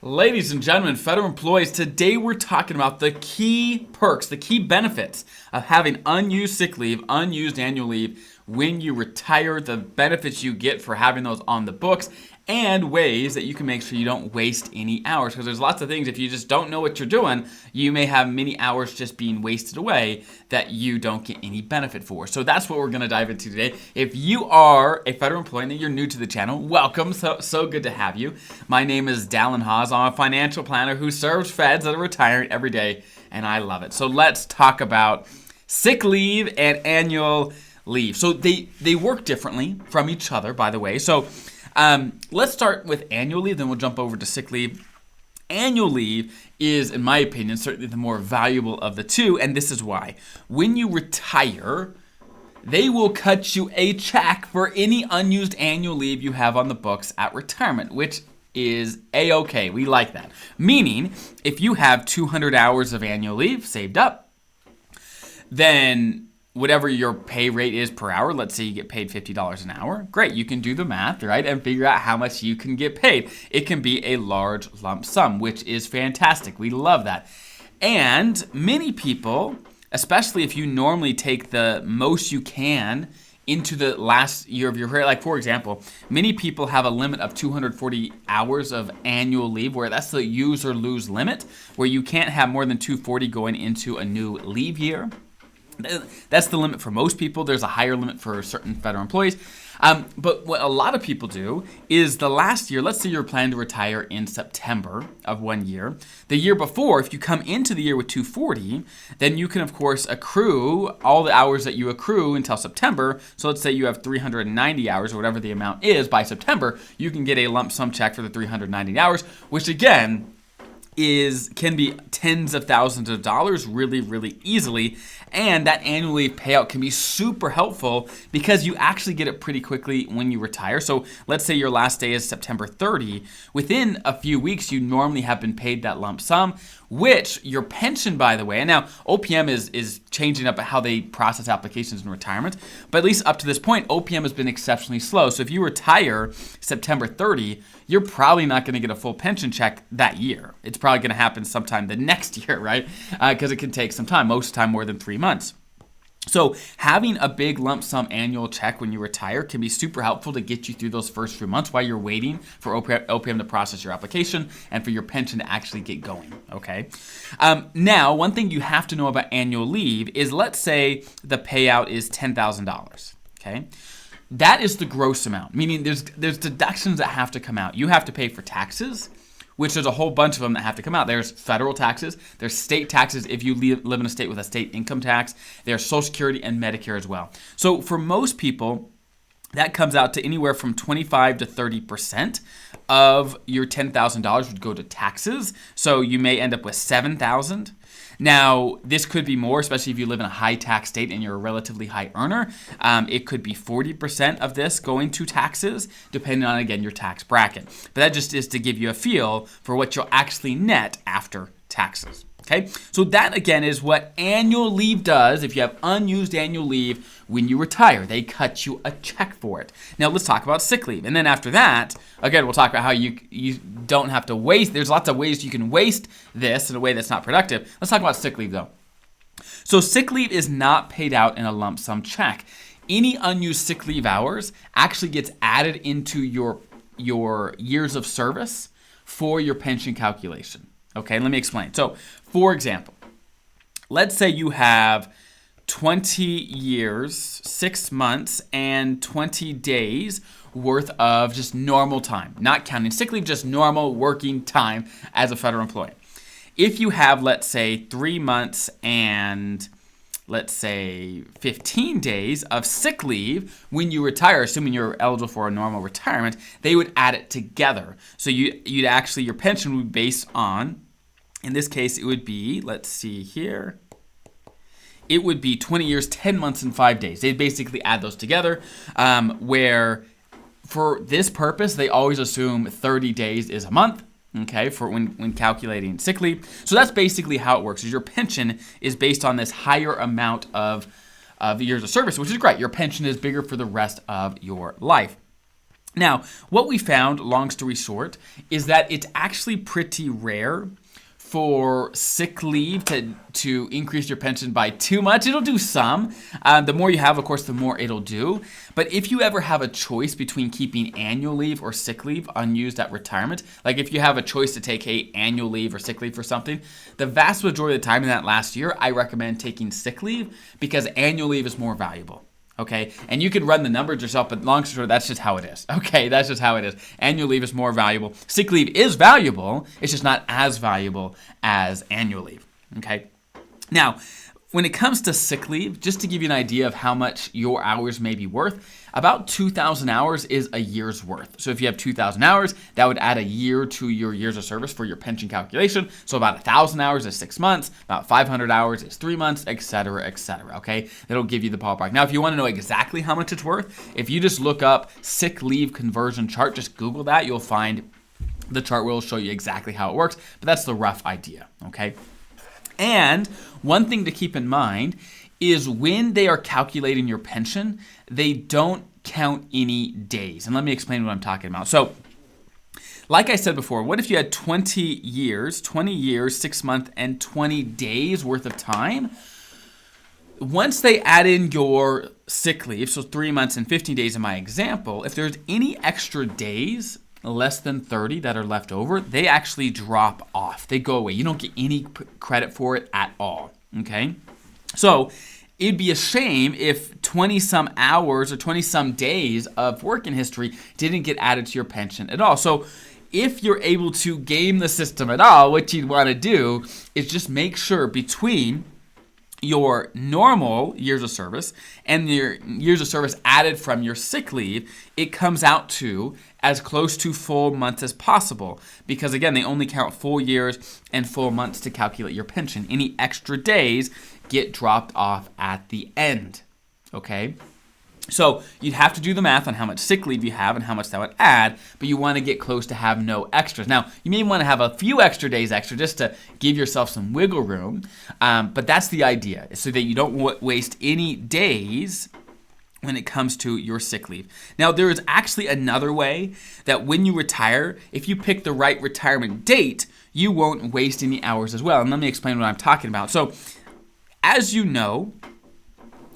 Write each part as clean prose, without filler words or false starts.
Ladies and gentlemen, federal employees, today we're talking about the key perks, the key benefits of having unused sick leave, unused annual leave when you retire, the benefits you get for having those on the books, and ways that you can make sure you don't waste any hours. Because there's lots of things, if you just don't know what you're doing, you may have many hours just being wasted away that you don't get any benefit for. So that's what we're going to dive into today. If you are a federal employee and you're new to the channel, welcome. So good to have you. My name is Dallin Haas. I'm a financial planner who serves feds that are retiring every day, and I love it. So let's talk about sick leave and annual leave. So they work differently from each other, by the way. So let's start with annual leave, then we'll jump over to sick leave. Annual leave is, in my opinion, certainly the more valuable of the two, and this is why. When you retire, they will cut you a check for any unused annual leave you have on the books at retirement, which is A-okay. We like that. Meaning, if you have 200 hours of annual leave saved up, then whatever your pay rate is per hour, let's say you get paid $50 an hour, great, you can do the math, right, and figure out how much you can get paid. It can be a large lump sum, which is fantastic. We love that. And many people, especially if you normally take the most you can into the last year of your career, like for example, many people have a limit of 240 hours of annual leave, where that's the use or lose limit, where you can't have more than 240 going into a new leave year. That's the limit for most people. There's a higher limit for certain federal employees. But what a lot of people do is the last year, let's say you're planning to retire in September of one year. The year before, if you come into the year with 240, then you can, of course, accrue all the hours that you accrue until September. So let's say you have 390 hours or whatever the amount is by September, you can get a lump sum check for the 390 hours, which again, can be tens of thousands of dollars really easily, and that annual leave payout can be super helpful because you actually get it pretty quickly when you retire. So let's say your last day is September 30. Within a few weeks, you normally have been paid that lump sum, which your pension, by the way, and now OPM is changing up how they process applications in retirement, but at least up to this point, OPM has been exceptionally slow. So if you retire September 30, you're probably not going to get a full pension check that year. It's probably going to happen sometime the next year, right? Because it can take some time, most of the time more than 3 months. So having a big lump sum annual check when you retire can be super helpful to get you through those first few months while you're waiting for OPM to process your application and for your pension to actually get going, okay? Now, one thing you have to know about annual leave is, let's say the payout is $10,000, okay? That is the gross amount, meaning there's deductions that have to come out. You have to pay for taxes, which there's a whole bunch of them that have to come out. There's federal taxes, there's state taxes if you live in a state with a state income tax, there's Social Security and Medicare as well. So for most people, that comes out to anywhere from 25 to 30% of your $10,000 would go to taxes. So you may end up with $7,000. Now, this could be more, especially if you live in a high tax state and you're a relatively high earner. It could be 40% of this going to taxes, depending on, again, your tax bracket. But that just is to give you a feel for what you'll actually net after taxes. Okay, so that again is what annual leave does. If you have unused annual leave when you retire, they cut you a check for it. Now let's talk about sick leave, and then after that, again, we'll talk about how you don't have to waste. There's lots of ways you can waste this in a way that's not productive. Let's talk about sick leave though. So sick leave is not paid out in a lump sum check. Any unused sick leave hours actually gets added into your years of service for your pension calculation. Okay, let me explain. So, for example, let's say you have 20 years, 6 months, and 20 days worth of just normal time, not counting sick leave, just normal working time as a federal employee. If you have, let's say, 3 months and let's say 15 days of sick leave when you retire, assuming you're eligible for a normal retirement, they would add it together. So you'd actually, your pension would be based on, in this case, it would be, let's see here, it would be 20 years, 10 months, and 5 days. They'd basically add those together, where for this purpose, they always assume 30 days is a month. Okay, for when calculating sick leave. So that's basically how it works. Is your pension is based on this higher amount of years of service, which is great. Your pension is bigger for the rest of your life. Now, what we found, long story short, is that it's actually pretty rare for sick leave to increase your pension by too much. It'll do some. The more you have, of course, the more it'll do. But if you ever have a choice between keeping annual leave or sick leave unused at retirement, like if you have a choice to take annual leave or sick leave for something, the vast majority of the time in that last year, I recommend taking sick leave because annual leave is more valuable. Okay, and you can run the numbers yourself, but long story short, that's just how it is. Okay, that's just how it is. Annual leave is more valuable. Sick leave is valuable. It's just not as valuable as annual leave. Okay, now, when it comes to sick leave, just to give you an idea of how much your hours may be worth, about 2,000 hours is a year's worth. So if you have 2,000 hours, that would add a year to your years of service for your pension calculation. So about 1,000 hours is 6 months, about 500 hours is 3 months, etc., etc., okay? That'll give you the ballpark. Now, if you want to know exactly how much it's worth, if you just look up sick leave conversion chart, just Google that, you'll find the chart will show you exactly how it works, but that's the rough idea, okay? And one thing to keep in mind is when they are calculating your pension, they don't count any days. And let me explain what I'm talking about. So, like I said before, what if you had 20 years, 6 months, and 20 days worth of time? Once they add in your sick leave, so 3 months and 15 days in my example, if there's any extra days less than 30 that are left over, they actually drop off. They go away. You don't get any credit for it at all, okay? So it'd be a shame if 20-some hours or 20-some days of working history didn't get added to your pension at all. So if you're able to game the system at all, what you'd want to do is just make sure between your normal years of service and your years of service added from your sick leave, it comes out to as close to full months as possible. Because again, they only count full years and full months to calculate your pension. Any extra days get dropped off at the end, okay? So you'd have to do the math on how much sick leave you have and how much that would add, but you want to get close to have no extras. Now, you may want to have a few extra days extra just to give yourself some wiggle room, but that's the idea, so that you don't waste any days when it comes to your sick leave. Now, there is actually another way that when you retire, if you pick the right retirement date, you won't waste any hours as well. And let me explain what I'm talking about. So, as you know,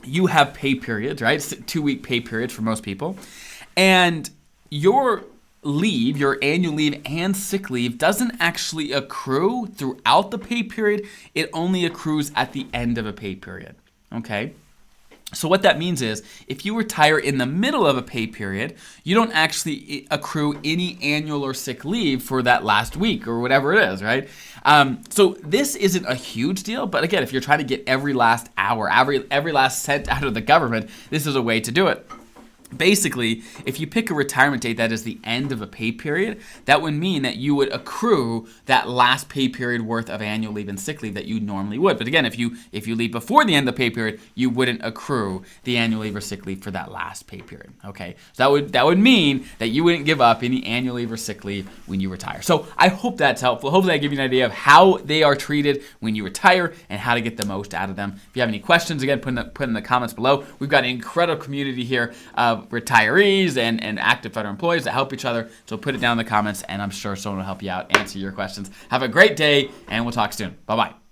you have pay periods, right? It's 2-week pay periods for most people. And your leave, your annual leave and sick leave doesn't actually accrue throughout the pay period. It only accrues at the end of a pay period, okay? So what that means is if you retire in the middle of a pay period, you don't actually accrue any annual or sick leave for that last week or whatever it is, right? So this isn't a huge deal, but again, if you're trying to get every last hour, every last cent out of the government, this is a way to do it. Basically, if you pick a retirement date that is the end of a pay period, that would mean that you would accrue that last pay period worth of annual leave and sick leave that you normally would. But again, if you leave before the end of the pay period, you wouldn't accrue the annual leave or sick leave for that last pay period. Okay, so that would mean that you wouldn't give up any annual leave or sick leave when you retire. So I hope that's helpful. Hopefully, I give you an idea of how they are treated when you retire and how to get the most out of them. If you have any questions, again, put in the comments below. We've got an incredible community here of retirees and active federal employees that help each other. So put it down in the comments, and I'm sure someone will help you out, answer your questions. Have a great day, and we'll talk soon. Bye-bye.